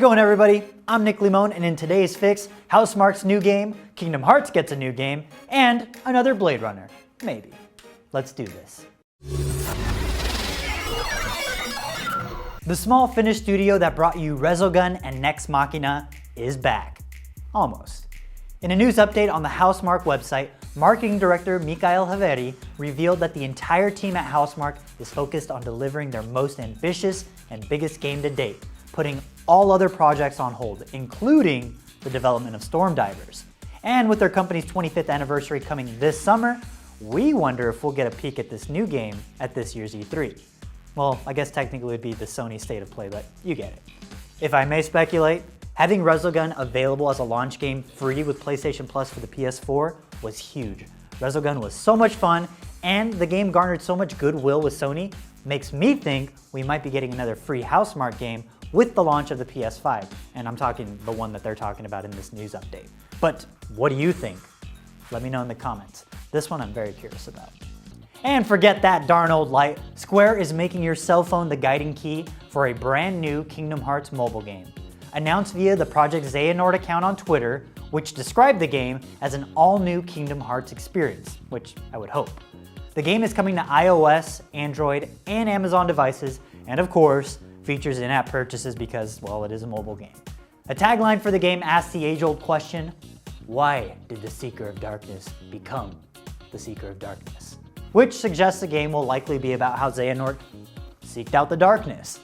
How's it going, everybody? I'm Nick Limon, and in today's fix, Housemarque's new game, Kingdom Hearts gets a new game, and another Blade Runner. Maybe. Let's do this. The small Finnish studio that brought you Resogun and Nex Machina is back. Almost. In a news update on the Housemarque website, marketing director Mikael Haveri revealed that the entire team at Housemarque is focused on delivering their most ambitious and biggest game to date, putting all other projects on hold, including the development of Stormdivers. And with their company's 25th anniversary coming this summer, we wonder if we'll get a peek at this new game at this year's E3. Well, I guess technically it would be the Sony State of Play, but you get it. If I may speculate, having Resogun available as a launch game free with PlayStation Plus for the PS4 was huge. Resogun was so much fun, and the game garnered so much goodwill with Sony, makes me think we might be getting another free Housemarque game with the launch of the PS5, and I'm talking the one that they're talking about in this news update. But what do you think? Let me know in the comments. This one I'm very curious about. And forget that darn old light, Square is making your cell phone the guiding key for a brand new Kingdom Hearts mobile game. Announced via the Project Xehanort account on Twitter, which described the game as an all-new Kingdom Hearts experience, which I would hope. The game is coming to iOS, Android, and Amazon devices, and of course, features in-app purchases because, well, it is a mobile game. A tagline for the game asks the age-old question, why did the Seeker of Darkness become the Seeker of Darkness? Which suggests the game will likely be about how Xehanort seeked out the darkness.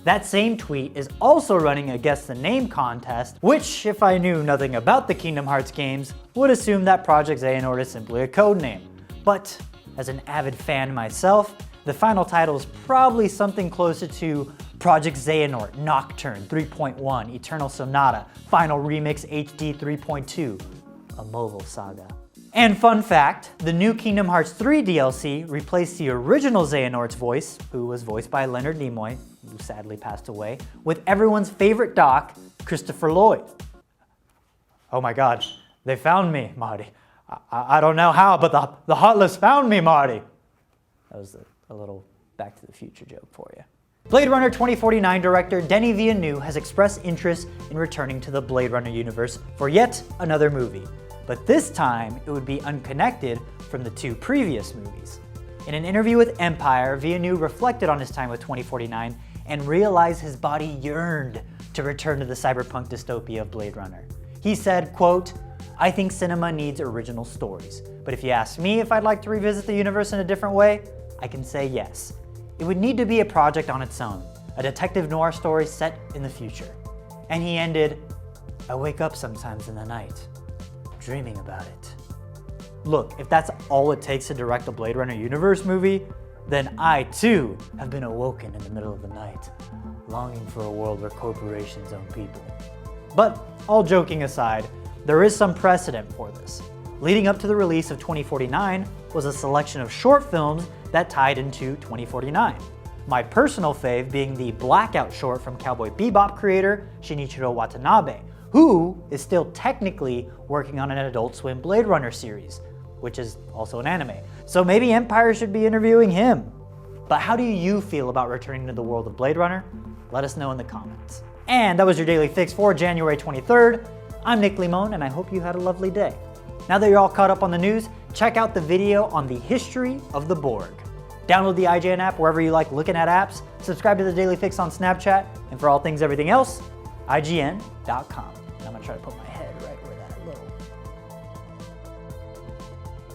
That same tweet is also running a Guess the Name contest, which, if I knew nothing about the Kingdom Hearts games, would assume that Project Xehanort is simply a code name. But as an avid fan myself, the final title is probably something closer to Project Xehanort Nocturne 3.1 Eternal Sonata Final Remix HD 3.2, a mobile saga. And fun fact, the new Kingdom Hearts 3 DLC replaced the original Xehanort's voice, who was voiced by Leonard Nimoy, who sadly passed away, with everyone's favorite Doc, Christopher Lloyd. Oh my god, they found me, Marty. I don't know how, but the Heartless found me, Marty. That was a little Back to the Future joke for you. Blade Runner 2049 director Denis Villeneuve has expressed interest in returning to the Blade Runner universe for yet another movie. But this time, it would be unconnected from the two previous movies. In an interview with Empire, Villeneuve reflected on his time with 2049 and realized his body yearned to return to the cyberpunk dystopia of Blade Runner. He said, quote, I think cinema needs original stories, but if you ask me if I'd like to revisit the universe in a different way, I can say yes. It would need to be a project on its own, a detective noir story set in the future. And he ended, I wake up sometimes in the night, dreaming about it. Look, if that's all it takes to direct a Blade Runner universe movie, then I too have been awoken in the middle of the night, longing for a world where corporations own people. But all joking aside, there is some precedent for this. Leading up to the release of 2049 was a selection of short films that tied into 2049. My personal fave being the Blackout short from Cowboy Bebop creator Shinichiro Watanabe, who is still technically working on an Adult Swim Blade Runner series, which is also an anime. So maybe Empire should be interviewing him. But how do you feel about returning to the world of Blade Runner? Let us know in the comments. And that was your Daily Fix for January 23rd. I'm Nick Limon, and I hope you had a lovely day. Now that you're all caught up on the news, check out the video on the history of the Borg. Download the IGN app wherever you like looking at apps, subscribe to the Daily Fix on Snapchat, and for all things everything else, IGN.com. I'm gonna try to put my head right